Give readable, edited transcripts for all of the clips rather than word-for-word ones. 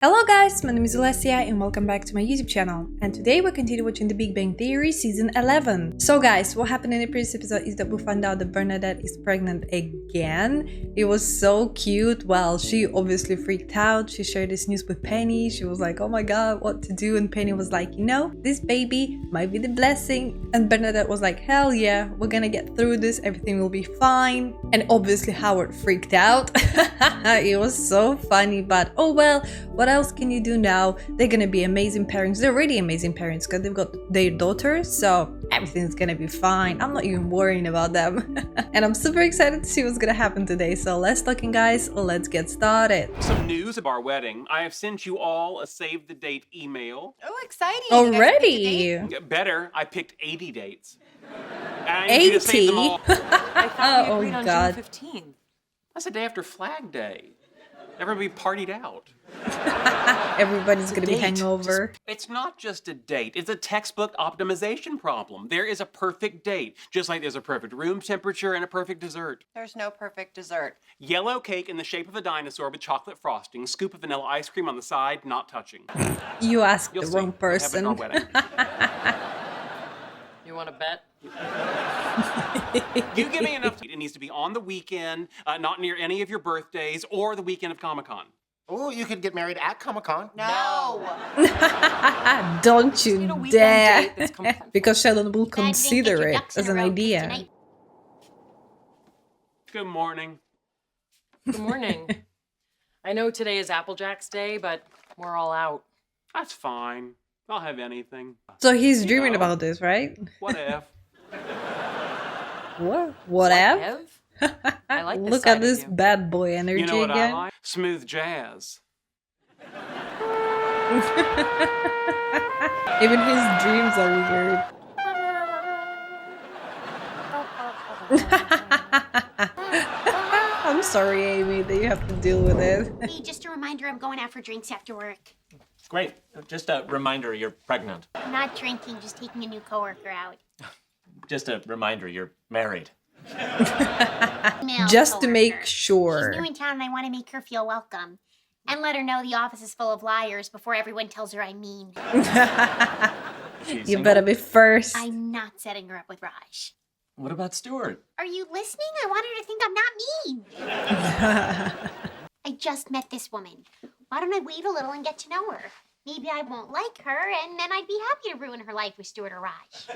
Hello guys, my name is Alessia and welcome back to my YouTube channel. And today we continue watching The Big Bang Theory season 11. So guys, what happened in the previous episode is that we found out that Bernadette is pregnant again. It was so cute. Well, she obviously freaked out. She shared this news with Penny. She was like, oh my god, what to do? And Penny was like, you know, this baby might be the blessing. And Bernadette was like, hell yeah, we're gonna get through this. Everything will be fine. And obviously Howard freaked out. It was so funny, but oh well, what else can you do now? They're gonna be amazing parents. They're already amazing parents because they've got their daughter, so everything's gonna be fine. I'm not even worrying about them. And I'm super excited to see what's gonna happen today. So less talking guys, let's get started. Some news of our wedding. I have sent you all a save the date email. Oh, exciting. Already? Better, I picked 80 dates. I 80? save them all. I thought we agreed on God. June 15th. That's the day after Flag Day. Everybody partied out. Everybody's gonna be Date. hangover. It's not just a date. It's a textbook optimization problem. There is a perfect date, just like there's a perfect room temperature and a perfect dessert. There's no perfect dessert. Yellow cake in the shape of a dinosaur with chocolate frosting, scoop of vanilla ice cream on the side, not touching. You asked You'll the see. wrong We'll have it in our person. wedding. You want to bet? You give me enough. It needs to be on the weekend, not near any of your birthdays or the weekend of Comic-Con. Oh, you could get married at Comic-Con. No. Don't you need a weekend dare. date that's complete. Because Sheldon will Glad you didn't get consider your it ducks in as a an row, 'cause idea. tonight- Good morning. Good morning. I know today is Applejack's Day, but we're all out. That's fine. I'll have anything. So he's You dreaming know. about this, right? What if? What? Whatever. Ev? I like this Look side at of this you. bad boy energy You know what again. I like? Smooth jazz. Even his dreams are weird. I'm sorry, Amy, that you have to deal with it. Hey, just a reminder, I'm going out for drinks after work. Great. Just a reminder you're pregnant. I'm not drinking, just taking a new coworker out. Just a reminder you're married. Female Just to make coworker. sure. She's new in town and I want to make her feel welcome. And let her know the office is full of liars before everyone tells her I'm mean. She's You single. better be first. I'm not setting her up with Raj. What about Stuart? Are you listening? I want her to think I'm not mean. I just met this woman. Why don't I wait a little and get to know her? Maybe I won't like her, and then I'd be happy to ruin her life with Stuart or Raj.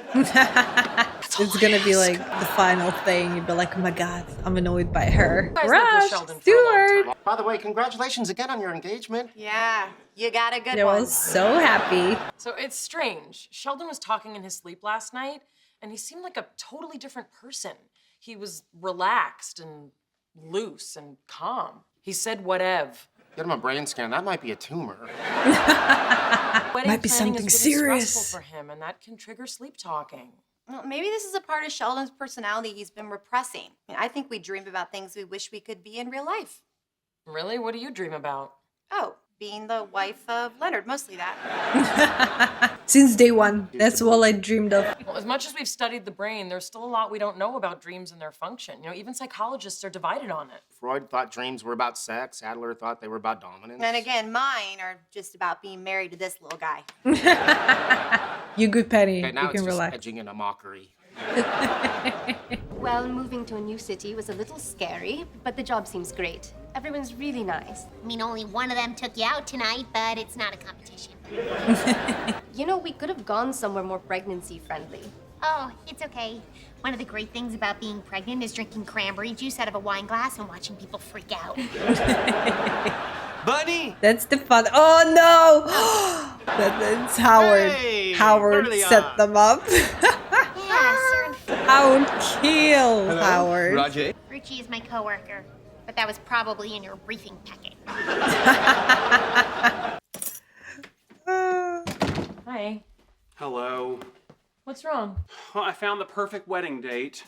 It's gonna be like the final thing. You'd be like, oh my god, I'm annoyed by her. You guys lived with Raj, Sheldon for a long Stuart. time. By the way, congratulations again on your engagement. Yeah, you got a good I one. was so happy. So it's strange. Sheldon was talking in his sleep last night, and he seemed like a totally different person. He was relaxed and loose and calm. He said whatev. Get him a brain scan. That might be a tumor. Wedding Might be planning something is really serious. stressful for him, and that can trigger sleep talking. Well, maybe this is a part of Sheldon's personality he's been repressing. I think we dream about things we wish we could be in real life. Really? What do you dream about? Oh, being the wife of Leonard, mostly that. Since day one, that's all I dreamed of. Well, as much as we've studied the brain, there's still a lot we don't know about dreams and their function. You know, even psychologists are divided on it. Freud thought dreams were about sex. Adler thought they were about dominance. And again, mine are just about being married to this little guy. You good, Penny. Okay, now You it's can just relax. edging into mockery. Well, moving to a new city was a little scary, but the job seems great. Everyone's really nice. I mean, only one of them took you out tonight, but it's not a competition. You know, we could have gone somewhere more pregnancy friendly. Oh, it's okay. One of the great things about being pregnant is drinking cranberry juice out of a wine glass and watching people freak out. Buddy! That's the fun. Oh no! That's Howard. Hey, Howard early set on. them up. Yeah, sir. I would kill Howard. Roger. Ruchi is my coworker, but that was probably in your briefing packet. Hi. Hello. What's wrong? Well, I found the perfect wedding date.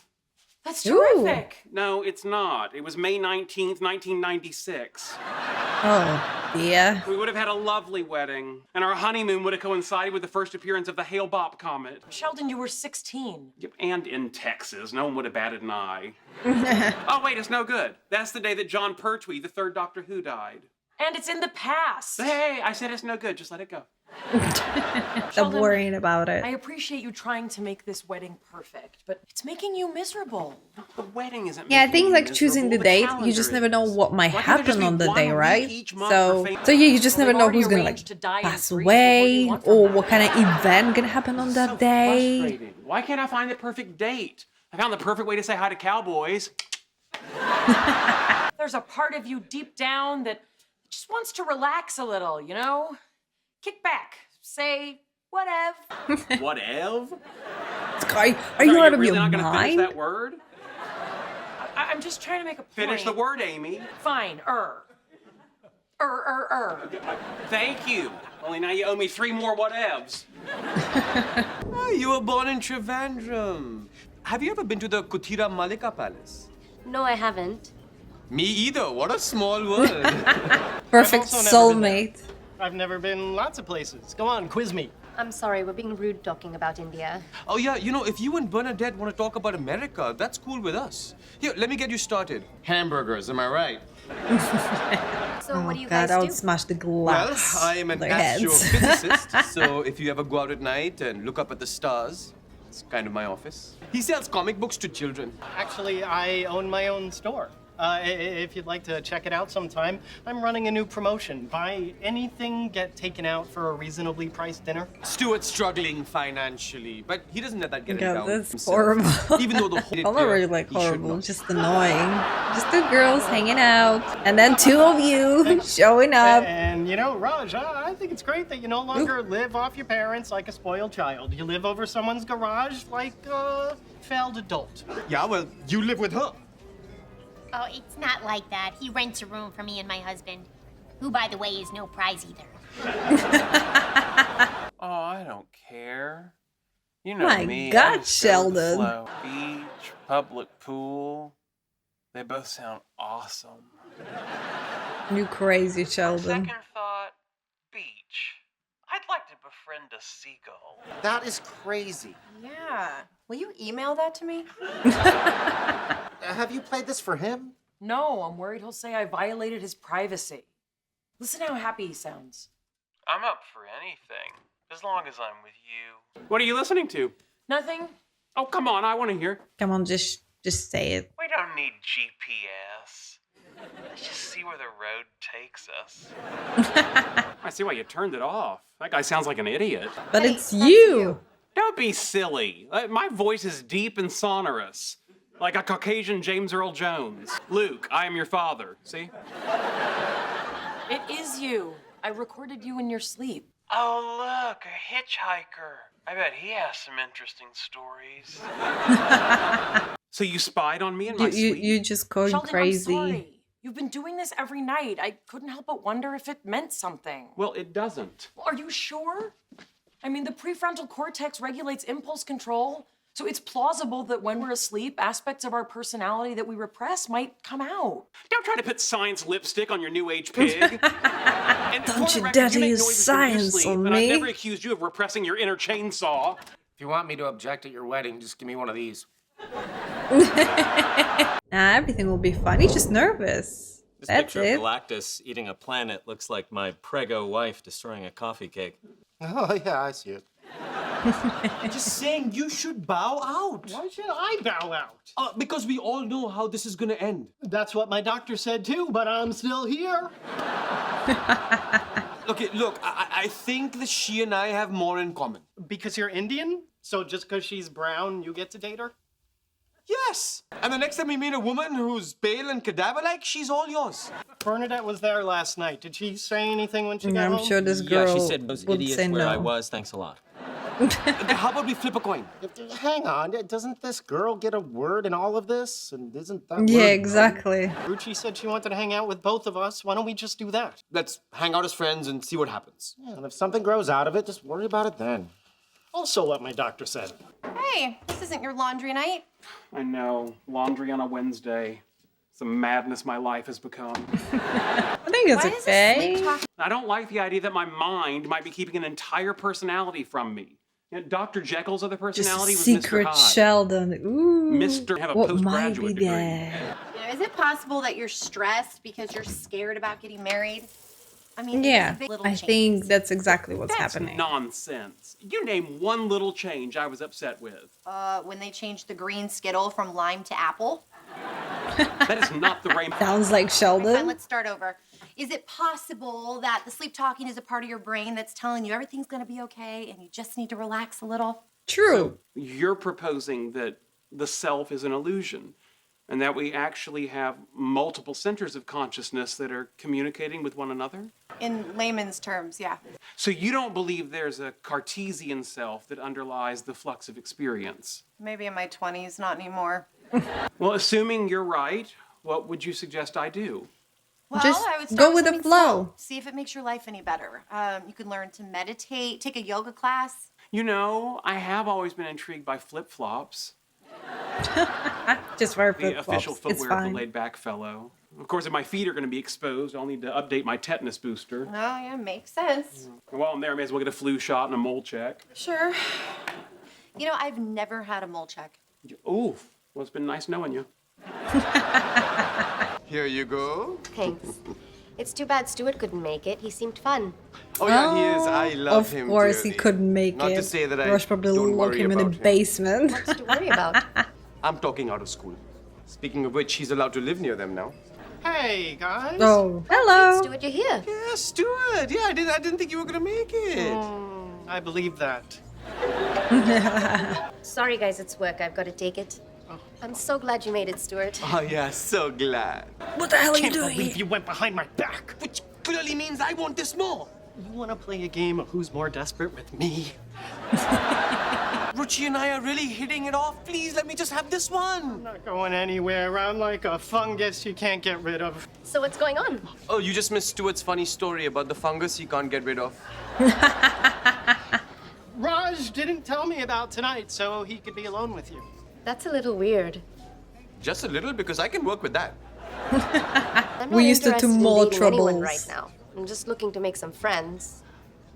That's Ooh. terrific. No, it's not. It was May 19th, 1996. Oh dear. We would have had a lovely wedding, and our honeymoon would have coincided with the first appearance of the Hale-Bopp comet. Sheldon, you were 16. Yep, and in Texas. No one would have batted an eye. Oh, wait, it's no good. That's the day that John Pertwee, the third Doctor Who, died. And it's in the past. Hey, I said it's no good. Just let it go. Stop Sheldon, worrying about it. I appreciate you trying to make this wedding perfect, but it's making you miserable. The wedding isn't. Yeah, I making think you like choosing the miserable. date, you calendar just never is. know what might Why can't there just happen be on the 1 day, week right? each month So for fam- yeah, you just Well, never they've know who's already gonna arranged to like die in pass grief, so what do you away want from or that? what kind of event gonna happen on that So day. frustrating. Why can't I find the perfect date? I found the perfect way to say hi to cowboys. There's a part of you deep down that just wants to relax a little, you know? Kick back, say, whatever. Whatever. Are you out of really your not gonna finish mind? that word? I'm just trying to make a point. Finish the word, Amy. Fine, Thank you. Only now you owe me 3 more whatevs. You were born in Trivandrum. Have you ever been to the Kutira Malika Palace? No, I haven't. Me either. What a small world. Perfect also never been there. soulmate. I've never been lots of places. Go on, quiz me. I'm sorry, we're being rude talking about India. Oh, yeah, you know, if you and Bernadette want to talk about America, that's cool with us. Here, let me get you started. Hamburgers, am I right? So what do you God, guys I do? would smash the Well, glass. I am an on their heads. astrophysicist, so if you ever go out at night and look up at the stars, it's kind of my office. He sells comic books to children. Actually, I own my own store. If you'd like to check it out sometime, I'm running a new promotion. Buy anything, get taken out for a reasonably priced dinner. Stuart's struggling financially, but he doesn't let that get him God, down. that's himself. horrible. Even though the whole I'm not really like he should horrible, not. just annoying. Just 2 girls hanging out, and then 2 of you showing up. And you know, Raj, I think it's great that you no longer live off your parents like a spoiled child. You live over someone's garage like a failed adult. Yeah, well, you live with her. Oh, it's not like that. He rents a room for me and my husband, who, by the way, is no prize either. Oh, I don't care. You know My me. God, I just go with the Sheldon. flow. Beach, public pool. They both sound awesome. You crazy On Sheldon. second thought, beach. I'd like to befriend a seagull. That is crazy. Yeah. Will you email that to me? Have you played this for him? No, I'm worried he'll say I violated his privacy. Listen how happy he sounds. I'm up for anything, as long as I'm with you. What are you listening to? Nothing? Oh, come on, I want to hear. Come on, just say it. We don't need GPS. Let's just see where the road takes us. I see why you turned it off. That guy sounds like an idiot. But Hey, it's that's you. Don't be silly. My voice is deep and sonorous, like a Caucasian James Earl Jones. Luke, I am your father. See? It is you. I recorded you in your sleep. Oh, look, a hitchhiker. I bet he has some interesting stories. So you spied on me in my sleep? You just going Sheldon, crazy. I'm sorry. You've been doing this every night. I couldn't help but wonder if it meant something. Well, it doesn't. Are you sure? I mean, the prefrontal cortex regulates impulse control, so it's plausible that when we're asleep, aspects of our personality that we repress might come out. Don't try to put science lipstick on your new age pig. And Don't for the you record, dare you make use noises when you science sleep, on but me. I've never accused you of repressing your inner chainsaw. If you want me to object at your wedding, just give me one of these. Nah, everything will be fine. He's just nervous. This That's picture it. of Galactus eating a planet looks like my prego wife destroying a coffee cake. Oh, yeah, I see it. Just saying you should bow out. Why should I bow out? Because we all know how this is going to end. That's what my doctor said too, but I'm still here. Okay, look, I think that she and I have more in common. Because you're Indian? So just because she's brown, you get to date her? Yes! And the next time we meet a woman who's pale and cadaver-like, she's all yours. Bernadette was there last night. Did she say anything when she got I'm home? sure this girl Yeah, she said those would idiots say where I no. was. Thanks a lot. Okay, how about we flip a coin? Hang on, doesn't this girl get a word in all of this? And isn't that Yeah, word exactly. Ruchi said she wanted to hang out with both of us. Why don't we just do that? Let's hang out as friends and see what happens. known? Yeah, and if something grows out of it, just worry about it then. Also what my doctor said. Hey, this isn't your laundry night. I know. Laundry on a Wednesday. It's the madness my life has become. I think it's Why is this okay. sleep talk? I don't like the idea that my mind might be keeping an entire personality from me. You know, Dr. Jekyll's other Just personality was secret Mr. Hyde. Sheldon. Ooh. Mr. have a what might be postgraduate degree. there? Is it possible that you're stressed because you're scared about getting married? I mean, Yeah, it's a big little I change. think that's exactly what's That's happening. nonsense. You name one little change I was upset with. When they changed the green Skittle from lime to apple. That is not the rainbow. Sounds like Fine, Sheldon. let's start over. Is it possible that the sleep talking is a part of your brain that's telling you everything's gonna be okay and you just need to relax a little? True. You're proposing that the self is an illusion and that we actually have multiple centers of consciousness that are communicating with one another? In layman's terms, yeah. So you don't believe there's a Cartesian self that underlies the flux of experience? Maybe in my 20s, not anymore. Well, assuming you're right, what would you suggest I do? Well, Just I would start go with the something flow. small. See if it makes your life any better. You can learn to meditate, take a yoga class. You know, I have always been intrigued by flip-flops. Just wear The flip-flops. official It's footwear of the fine. laid-back fellow. Of course, if my feet are going to be exposed, I'll need to update my tetanus booster. Oh, yeah, makes sense. And while I'm there, I may as well get a flu shot and a mole check. Sure. You know, I've never had a mole check. Ooh, well, it's been nice knowing you. Here you go. Thanks. It's too bad Stuart couldn't make it. He seemed fun. Oh yeah, he is. I love Of him. course, he dearly. couldn't make Not it. to say that I Rush probably don't lock worry him in the about him. basement. What's to worry about? I'm talking out of school. Speaking of which, he's allowed to live near them now. Hey, guys. Oh, hello. Stuart, you're here. Yeah, Stuart. Yeah, I didn't think you were gonna make it. I believe that. Sorry, guys, it's work. I've got to take it. I'm so glad you made it, Stuart. Oh yeah, so glad. What the hell are you Can't doing? believe you went behind my back. Which clearly means I want this more. You want to play a game of who's more desperate with me? Ruchi and I are really hitting it off. Please let me just have this one. I'm not going anywhere. I'm like a fungus you can't get rid of. So what's going on? Oh, you just missed Stuart's funny story about the fungus he can't get rid of. Raj didn't tell me about tonight, so he could be alone with you. That's a little weird. Just a little, because I can work with that. I'm We not used to interested in more dating anyone troubles. right now. I'm just looking to make some friends.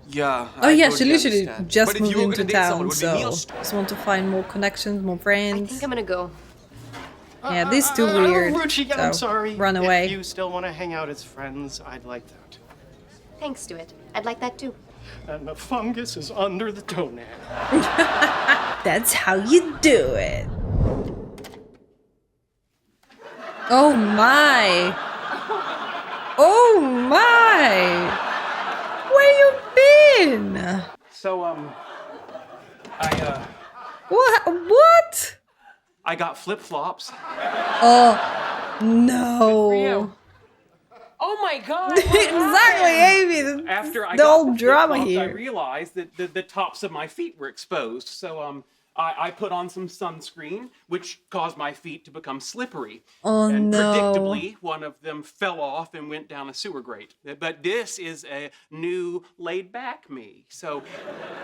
Yeah. Oh I yeah, she totally literally understand. just But if moved you were into gonna date someone, town, would it be me so or Stu? just want to find more connections, more I friends. think I'm gonna go. Yeah, this is too weird. Ruchi, I'm so sorry. run away. If you still want to hang out as friends, I'd like that. Thanks, Stuart. I'd like that too. And the fungus is under the toenail. That's how you do it. Oh my! Oh my! Where you been? So, What? I got flip-flops. Oh no! Oh my God! Exactly, Amy. After I the got whole the drama flip-flops, I here. realized that the tops of my feet were exposed. So, I put on some sunscreen, which caused my feet to become slippery. Oh and no! predictably, one of them fell off and went down a sewer grate. But this is a new laid-back me. So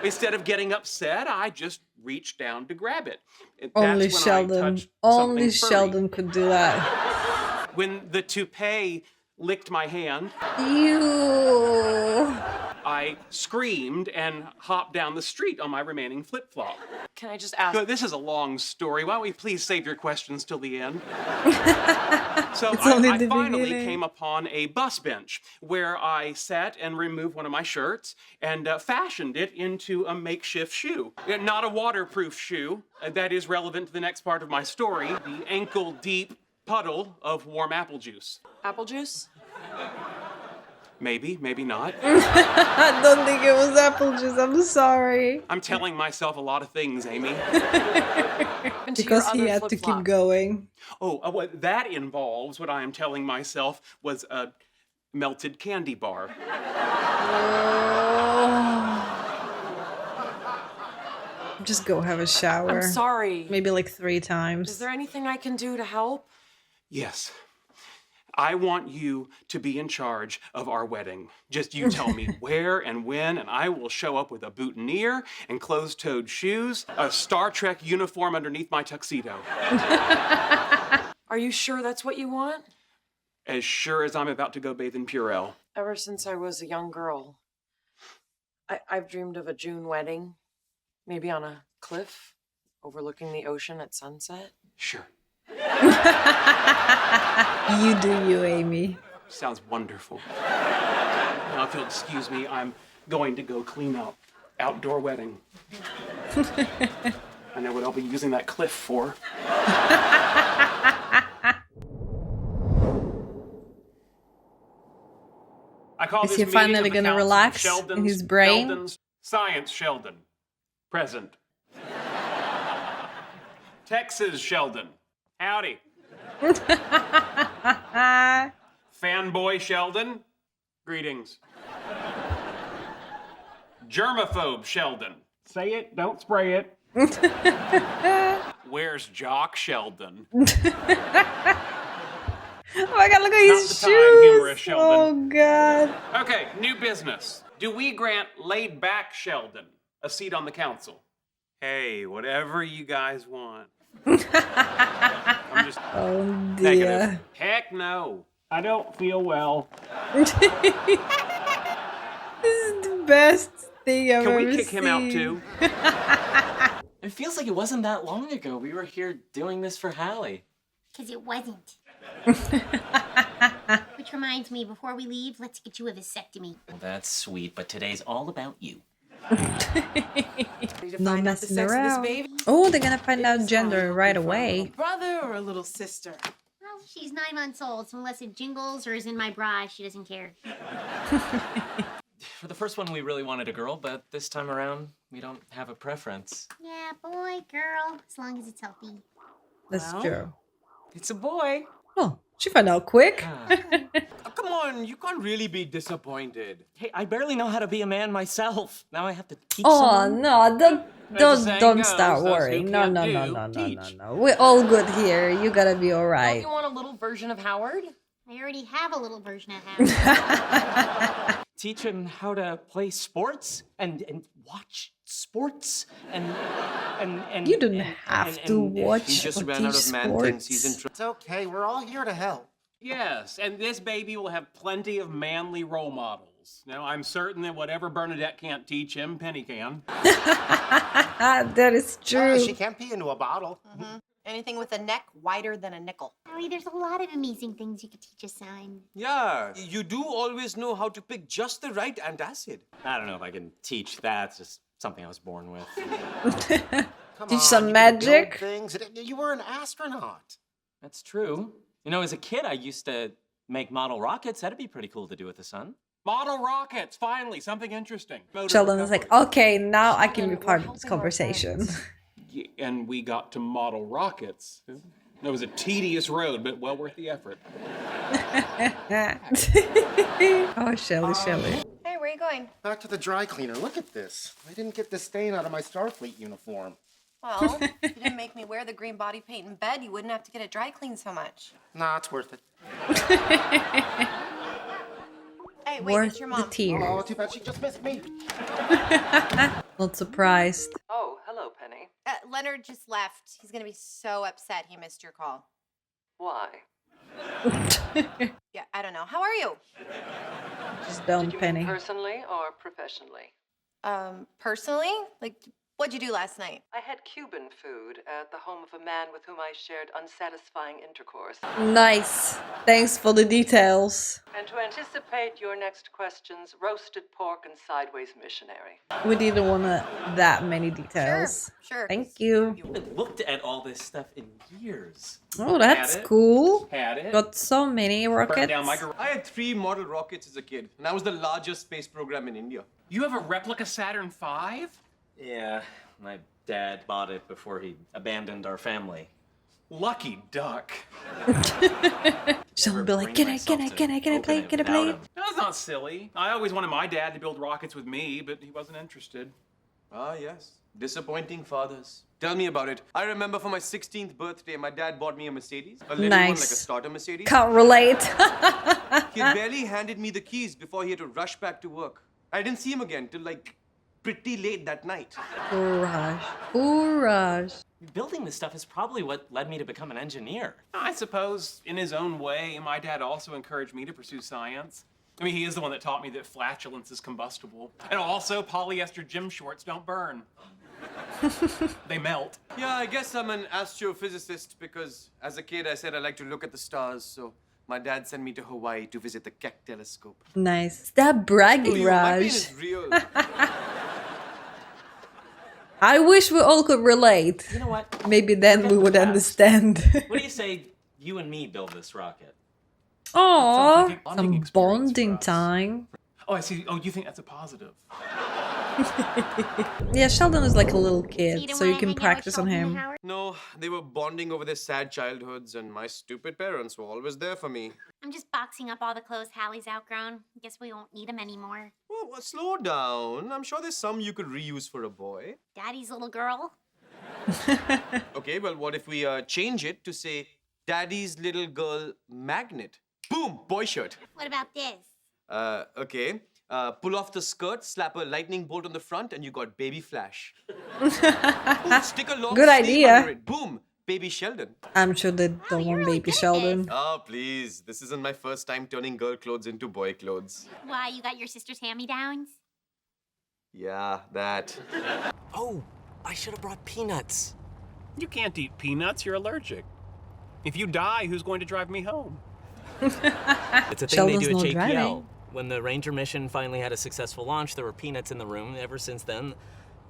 instead of getting upset, I just reached down to grab it. That's Only when I Sheldon. touched Only something furry. Sheldon could do that. When the toupee licked my hand, You. I screamed and hopped down the street on my remaining flip-flop. Can I just ask? So this is a long story. Why don't we please save your questions till the end? So It's only I the finally beginning. came upon a bus bench where I sat and removed one of my shirts and fashioned it into a makeshift shoe. Not a waterproof shoe. That is relevant to the next part of my story. The ankle-deep puddle of warm apple juice. Apple juice? Maybe, maybe not. I don't think it was apple juice. I'm sorry. I'm telling myself a lot of things, Amy. Into Because your he other had to keep flip-flop. going. Oh, what that involves, what I am telling myself, was a melted candy bar. Just go have a shower. I'm sorry. Maybe like 3 times. Is there anything I can do to help? Yes. I want you to be in charge of our wedding. Just you tell me where and when, and I will show up with a boutonniere and closed-toed shoes, a Star Trek uniform underneath my tuxedo. Are you sure that's what you want? As sure as I'm about to go bathe in Purell. Ever since I was a young girl, I've dreamed of a June wedding, maybe on a cliff overlooking the ocean at sunset. Sure. You do you, Amy. Sounds wonderful. Now, if you'll excuse me, I'm going to go clean out outdoor wedding. I know what I'll be using that cliff for. I call Is this he meeting finally of the gonna Council of relax in Sheldons, his brain? Sheldons. Science Sheldon. Present. Texas Sheldon. Howdy. Fanboy Sheldon. Greetings. Germaphobe Sheldon. Say it, don't spray it. Where's Jock Sheldon? Oh my god, look at Not his the time, humorous shoes! Sheldon. Oh god. Okay, new business. Do we grant laid back Sheldon a seat on the council? Hey, whatever you guys want. I'm just Oh negative. dear. Heck no. I don't feel well. This is the best thing I've Can ever we kick him out seen. too? It feels like it wasn't that long ago. We were here doing this for Hallie. Because it wasn't. Which reminds me, before we leave, let's get you a vasectomy. Well, that's sweet, but today's all about you. No messing around. Oh, they're gonna find out gender right away. Brother or a little sister? Well, she's 9 months old, so unless it jingles or is in my bra, she doesn't care. For the first one, we really wanted a girl, but this time around, we don't have a preference. Yeah, boy, girl, as long as it's healthy. That's Well. true. It's a boy. Oh, she found out quick. Come on, you can't really be disappointed. Hey, I barely know how to be a man myself. Now I have to teach Oh someone. no, the saying don't goes, start those who worrying. No, can't no, do, no, no, no, no, teach. no. We're all good here. You gotta be all Don't right. you want a little version of Howard? I already have a little version of Howard. Teach him how to play sports and watch sports and You don't have to watch He just or ran out teach of man things. sports. He's in trouble. It's okay. We're all here to help. Yes, and this baby will have plenty of manly role models. Now, I'm certain that whatever Bernadette can't teach him, Penny can. That is true. She can't pee into a bottle. Anything with a neck wider than a nickel. Howie, there's a lot of amazing things you could teach a son. Yeah, you do always know how to pick just the right antacid. I don't know if I can teach that. It's just something I was born with. Come Teach on, some you can build magic. Things. You were an astronaut. That's true. You know, as a kid, I used to make model rockets. That'd be pretty cool to do with the sun. Model rockets, finally, something interesting. Motor Sheldon is like, recovery. okay, now I can be Sheldon, part we're of this helping our conversation. friends. And we got to model rockets. It was a tedious road, but well worth the effort. Oh, Shelly. Hey, where are you going? Back to the dry cleaner. Look at this. I didn't get the stain out of my Starfleet uniform. Well, if you didn't make me wear the green body paint in bed, you wouldn't have to get it dry cleaned so much. Nah, it's worth it. Hey, wait, Worth it's your the mom. tears. Oh, too bad she just missed me. Not surprised. Oh, hello, Penny. Leonard just left. He's gonna be so upset he missed your call. Why? Yeah, I don't know. How are you? Just don't, Penny. Personally or professionally? Personally? Like, what'd you do last night? I had Cuban food at the home of a man with whom I shared unsatisfying intercourse. Nice. Thanks for the details. And to anticipate your next questions, roasted pork and sideways missionary. We didn't want that many details. Sure. Thank you. I haven't looked at all this stuff in years. Oh, that's Had it. cool. Had it. Got so many Burned rockets. down my garage. I had 3 model rockets as a kid, and I was the largest space program in India. You have a replica Saturn V? Yeah, my dad bought it before he abandoned our family. Lucky duck. She'll be like, can I play? That's not silly. I always wanted my dad to build rockets with me, but he wasn't interested. Ah, yes. Disappointing fathers. Tell me about it. I remember for my 16th birthday, my dad bought me a Mercedes. A little one, like a Nice. starter Mercedes. Can't relate. He had barely handed me the keys before he had to rush back to work. I didn't see him again till like pretty late that night. Courage. Building this stuff is probably what led me to become an engineer. I suppose, in his own way, my dad also encouraged me to pursue science. I mean, he is the one that taught me that flatulence is combustible. And also, polyester gym shorts don't burn. They melt. Yeah, I guess I'm an astrophysicist because as a kid I said I like to look at the stars, so My dad sent me to Hawaii to visit the Keck telescope. Nice. Stop bragging, My pain Raj. is real. I wish we all could relate. You know what? Maybe then we would understand. What do you say you and me build this rocket? Aww, like a bonding some experience bonding for us. time. Oh, I see. Oh, you think that's a positive? Yeah, Sheldon is like a little So kid, you don't so you wanna can hang out with practice on Sheldon and him. Howard? No, they were bonding over their sad childhoods, and my stupid parents were always there for me. I'm just boxing up all the clothes Hallie's outgrown. Guess we won't need them anymore. Well, slow down. I'm sure there's some you could reuse for a boy. Daddy's little girl. Okay, well, what if we change it to say, Daddy's little girl magnet? Boom, boy shirt. What about this? Okay. Pull off the skirt, slap a lightning bolt on the front, and you got Baby Flash. Ooh, stick a long Good sleeve idea. under it. Boom, Baby Sheldon. I'm sure they don't you're want really baby good at Sheldon. Oh, please. This isn't my first time turning girl clothes into boy clothes. Why, you got your sister's hand-me-downs? Yeah, that. Oh, I should have brought peanuts. You can't eat peanuts. You're allergic. If you die, who's going to drive me home? It's a thing Sheldon's they do not at JPL. driving. When the Ranger mission finally had a successful launch, there were peanuts in the room. Ever since then,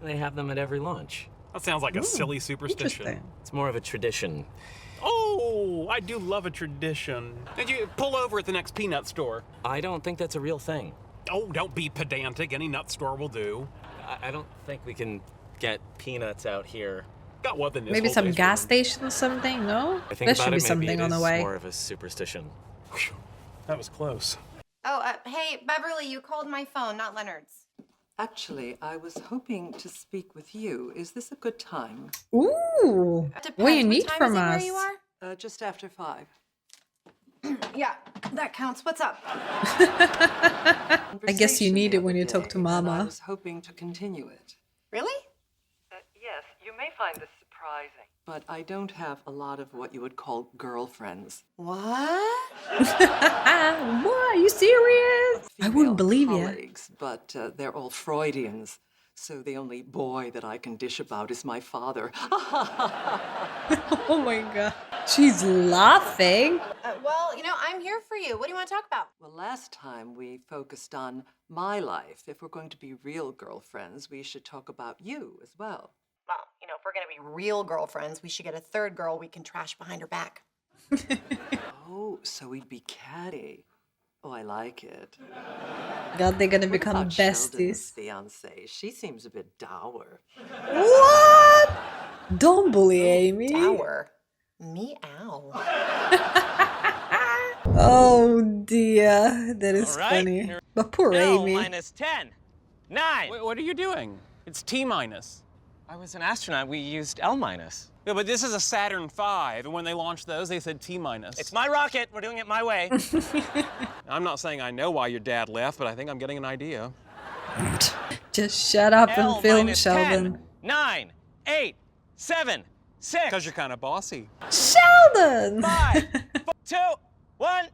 they have them at every launch. That sounds like a silly superstition. Interesting. It's more of a tradition. Oh, I do love a tradition. Did you pull over at the next peanut store? I don't think that's a real thing. Oh, don't be pedantic. Any nut store will do. I don't think we can get peanuts out here. Got what in this Maybe whole some day's gas room. station or something, no? I think There about should be it, maybe something it on the is way. more of a superstition. That was close. Oh, hey, Beverly, you called my phone, not Leonard's. Actually, I was hoping to speak with you. Is this a good time? Ooh, Depends. what do you What need time from is it us? where you are? Just after 5. Yeah, that counts. What's up? I guess you need it when you Conversation talk to the other day, and I Mama. was hoping to continue it, Really? yes, you may find this surprising. But I don't have a lot of what you would call girlfriends. What? What? Are you serious? I wouldn't believe you. Colleagues, but they're all Freudians. So the only boy that I can dish about is my father. Oh my god. She's laughing. Well, I'm here for you. What do you want to talk about? Well, last time we focused on my life. If we're going to be real girlfriends, we should talk about you as well. Well, if we're going to be real girlfriends, we should get a third girl we can trash behind her back. Oh, so we'd be catty. Oh, I like it. God, they're gonna What become about Sheldon's besties. fiance? She seems a bit dour. What? Don't bully Amy. Dour. Meow. Oh dear, that is All right, funny. here- But poor L Amy. minus 10. 9. Wait, what are you doing? It's T minus. I was an astronaut. We used L minus. Yeah, but this is a Saturn V, and when they launched those, they said T minus. It's my rocket. We're doing it my way. I'm not saying I know why your dad left, but I think I'm getting an idea. Just shut up L and film, minus Sheldon. 10, 9, 8, 7, 6. Because you're kind of bossy. Sheldon! 5, 4, 2, 1.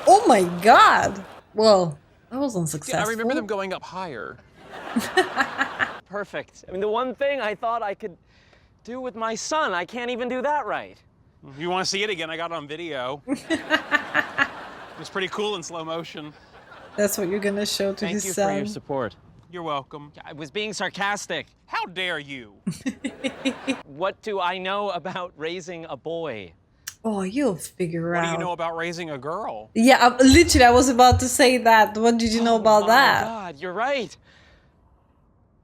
Oh my god! Well, that was unsuccessful. Yeah, I remember them going up higher. Perfect. I mean, the one thing I thought I could do with my son, I can't even do that right. You want to see it again? I got it on video. It's pretty cool in slow motion. That's what you're gonna show to Thank his you son. for your support. You're welcome. I was being sarcastic. How dare you? What do I know about raising a boy? Oh, you'll figure What out. do you know about raising a girl? Yeah, literally, I was about to say that. What did you know about Oh that? my God, you're right.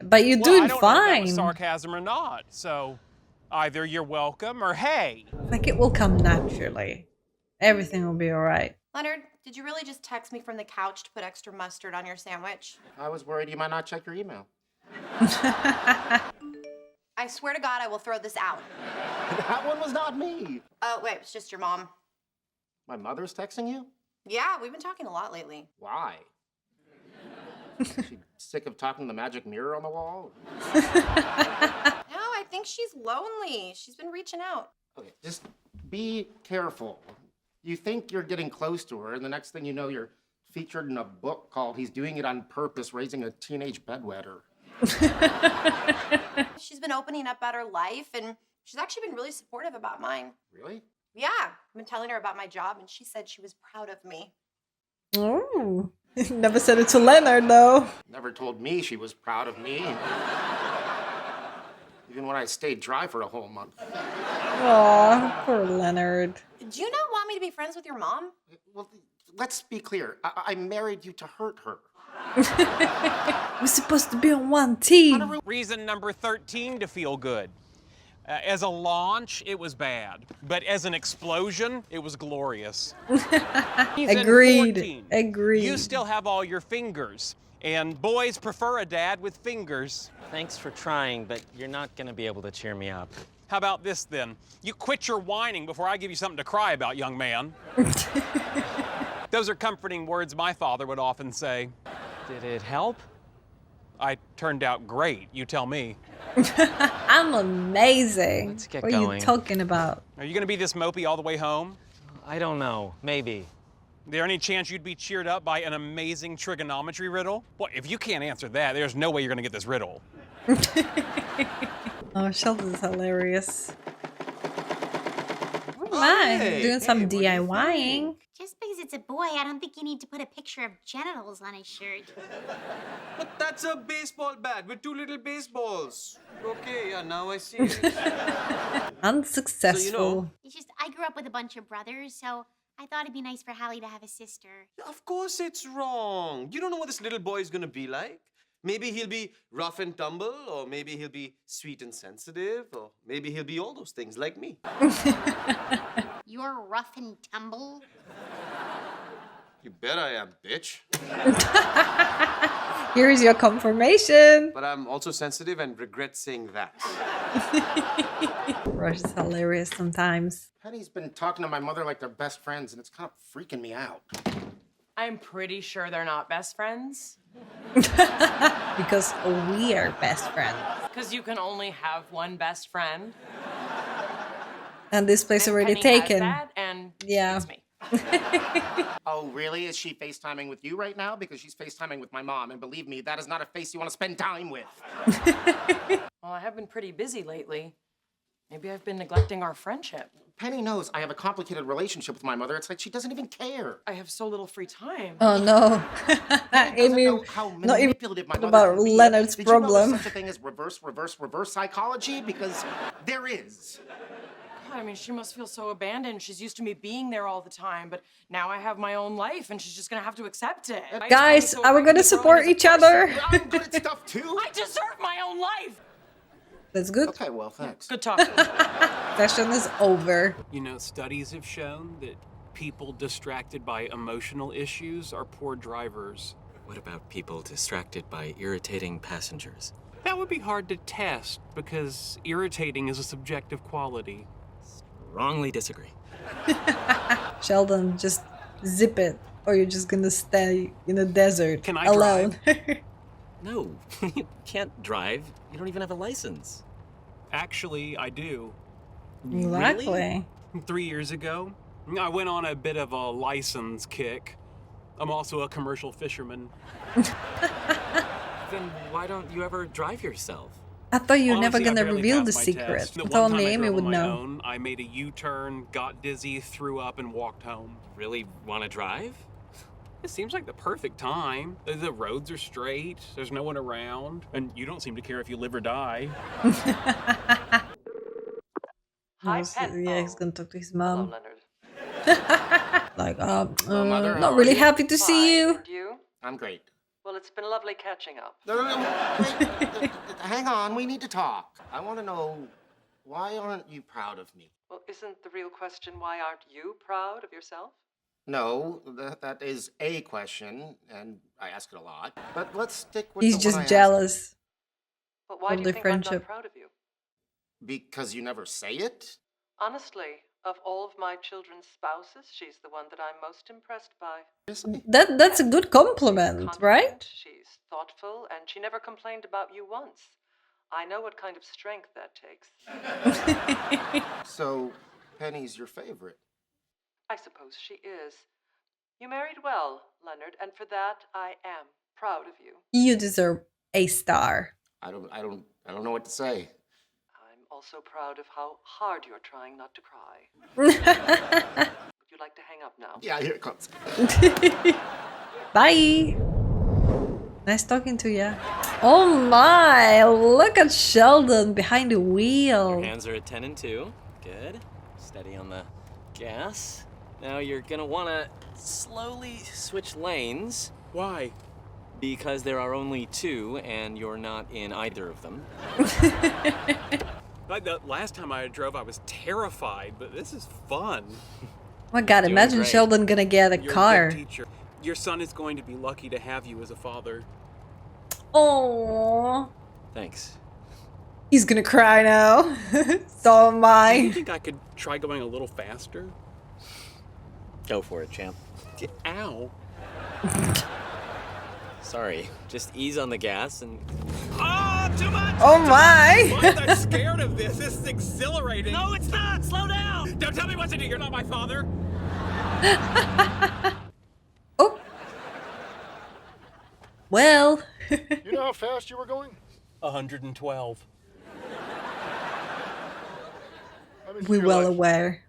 But you're Well, doing I don't know if that was fine. sarcasm or not. So either you're welcome or hey. Like, it will come naturally. Everything will be alright. Leonard, did you really just text me from the couch to put extra mustard on your sandwich? I was worried you might not check your email. I swear to God, I will throw this out. That one was not me. Oh, wait, it's just your mom. My mother's texting you? Yeah, we've been talking a lot lately. Why? She sick of talking to the magic mirror on the wall? No, I think she's lonely. She's been reaching out. Okay, just be careful. You think you're getting close to her, and the next thing you know, you're featured in a book called He's Doing It on Purpose, Raising a Teenage Bedwetter. She's been opening up about her life, and she's actually been really supportive about mine. Really? Yeah, I've been telling her about my job, and she said she was proud of me. Oh, never said it to Leonard though. Never told me she was proud of me. Even when I stayed dry for a whole month. Aw, poor Leonard. Do you not want me to be friends with your mom? Well, let's be clear. I married you to hurt her. We're supposed to be on one team. Reason number 13 to feel good. As a launch, it was bad. But as an explosion, it was glorious. Reason Agreed. 14, Agreed. you still have all your fingers. And boys prefer a dad with fingers. Thanks for trying, but you're not gonna be able to cheer me up. How about this then? You quit your whining before I give you something to cry about, young man. Those are comforting words my father would often say. Did it help? I turned out great, you tell me. I'm amazing. Let's get what are you going. talking about? Are you gonna be this mopey all the way home? I don't know. Maybe. There any chance you'd be cheered up by an amazing trigonometry riddle? Well, if you can't answer that, there's no way you're gonna get this riddle. Oh, Sheldon's hilarious. Oh my, doing some DIYing. Just because it's a boy, I don't think you need to put a picture of genitals on his shirt. But that's a baseball bat with 2 little baseballs. Okay, yeah, now I see it. Unsuccessful. It's just, I grew up with a bunch of brothers, so I thought it'd be nice for Hallie to have a sister. Of course it's wrong. You don't know what this little boy is gonna be like. Maybe he'll be rough and tumble, or maybe he'll be sweet and sensitive, or maybe he'll be all those things like me. You're rough and tumble? You bet I am, bitch. Here's your confirmation. But I'm also sensitive and regret saying that. Rush is hilarious sometimes. Penny's been talking to my mother like they're best friends, and it's kind of freaking me out. I'm pretty sure they're not best friends. Because we are best friends. Because you can only have one best friend. And this place And already Penny taken. Has that, and Yeah. it's me. Oh, really? Is she FaceTiming with you right now? Because she's FaceTiming with my mom, and believe me, that is not a face you want to spend time with. Well, I have been pretty busy lately. Maybe I've been neglecting our friendship. Penny knows I have a complicated relationship with my mother. It's like she doesn't even care. I have so little free time. Oh no. Amy, Know how not even manipulative my mother about can be. Leonard's Did you know problem. there's such a thing as reverse psychology? Because there is. God, I mean, she must feel so abandoned. She's used to me being there all the time, but now I have my own life, and she's just gonna have to accept it. Guys, are we gonna support each other? I'm good at stuff too. I deserve my own life. That's good. Okay, well, thanks. Good talk. Session is over. You know, studies have shown that people distracted by emotional issues are poor drivers. What about people distracted by irritating passengers? That would be hard to test because irritating is a subjective quality. Wrongly disagree. Sheldon, just zip it, or you're just gonna stay in the desert Can I alone. No, you can't drive. You don't even have a license. Actually, I do. Exactly. 3 years ago, I went on a bit of a license kick. I'm also a commercial fisherman. Then why don't you ever drive yourself? I thought you were never Honestly, I gonna barely reveal the passed my secret. test. The I one thought time only I Amy drove would on my know. own, I made a U-turn, got dizzy, threw up, and walked home. Really want to drive? It seems like the perfect time. The roads are straight, there's no one around, and you don't seem to care if you live or die. Hi, Yes, pet yeah, he's phone. gonna talk to his Hello, mom. Leonard. Like, Mother, how not are really you? happy to see you. And you? I'm great. Well, it's been lovely catching up. No, wait, hang on, we need to talk. I want to know, why aren't you proud of me? Well, isn't the real question why aren't you proud of yourself? No, that is a question, and I ask it a lot. But let's stick with He's the just one I asked. But jealous. why Of do the you think I'm friendship. not proud of you? Because you never say it? Honestly, of all of my children's spouses, she's the one that I'm most impressed by. Seriously? That's a good compliment, Confident, right? She's thoughtful, and she never complained about you once. I know what kind of strength that takes. So, Penny's your favorite. I suppose she is. You married well, Leonard, and for that I am proud of you. You deserve a star. I don't know what to say. I'm Also proud of how hard you're trying not to cry. Would you like to hang up now? Yeah, here it comes. Bye. Nice talking to you. Oh my, look at Sheldon behind the wheel. Your hands are at 10 and 2. Good. Steady on the gas. Now you're gonna wanna slowly switch lanes. Why? Because there are only 2 and you're not in either of them. Like the last time I drove, I was terrified, but this is fun. Oh my god, Doing imagine great. Sheldon gonna get a You're car. a good teacher. Your son is going to be lucky to have you as a father. Oh, Thanks. he's gonna cry now. So am Do you I. think I could try going a little faster? Go for it, champ. Ow. Sorry, just ease on the gas and... Oh, too much! Oh my. I'm scared of this. This is exhilarating. No, it's not. Slow down. Don't tell me what to do. You're not my father. Oh. Well. You know how fast you were going? 112. We're well aware.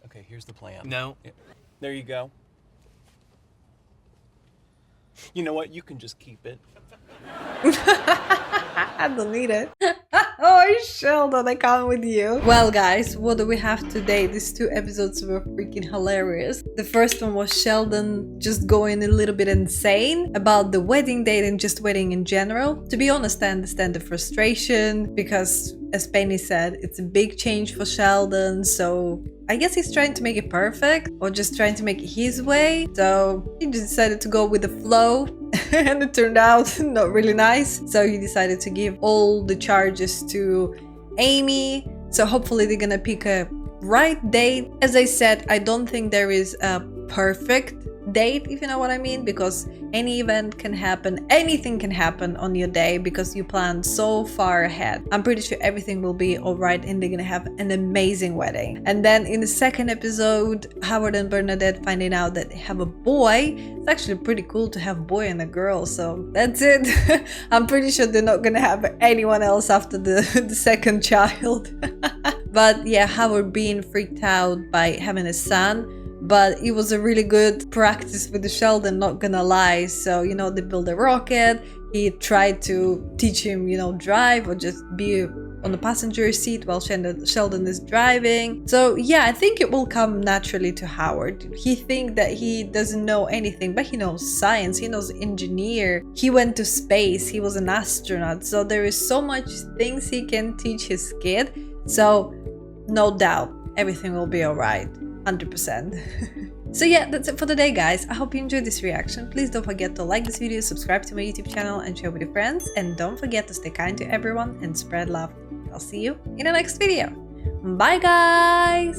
Okay, here's the plan. No. There you go. You know what? You can just keep it. I delete it. Oh, Sheldon, I come with you. Well, guys, what do we have today? These 2 episodes were freaking hilarious. The first one was Sheldon just going a little bit insane about the wedding date and just wedding in general. To be honest, I understand the frustration because, as Penny said, it's a big change for Sheldon. So I guess he's trying to make it perfect or just trying to make it his way. So he just decided to go with the flow and it turned out not really nice. So he decided to give all the charges to Amy. So hopefully they're gonna pick a right date. As I said, I don't think there is a perfect date, if you know what I mean, because any event can happen, anything can happen on your day because you planned so far ahead. I'm pretty sure everything will be alright and they're gonna have an amazing wedding. And then in the second episode, Howard and Bernadette finding out that they have a boy. It's actually pretty cool to have a boy and a girl, so that's it. I'm pretty sure they're not gonna have anyone else after the second child. But yeah, Howard being freaked out by having a son, but it was a really good practice with the Sheldon, not gonna lie. So, you know, they built a rocket. He tried to teach him, you know, drive or just be on the passenger seat while Sheldon is driving. So yeah, I think it will come naturally to Howard. He thinks that he doesn't know anything, but he knows science, he knows engineer. He went to space, he was an astronaut. So there is so much things he can teach his kid. So no doubt, everything will be alright. 100%. So yeah, that's it for today, guys. I hope you enjoyed this reaction. Please don't forget to like this video, subscribe to my YouTube channel and share with your friends. And don't forget to stay kind to everyone and spread love. I'll see you in the next video. Bye, guys!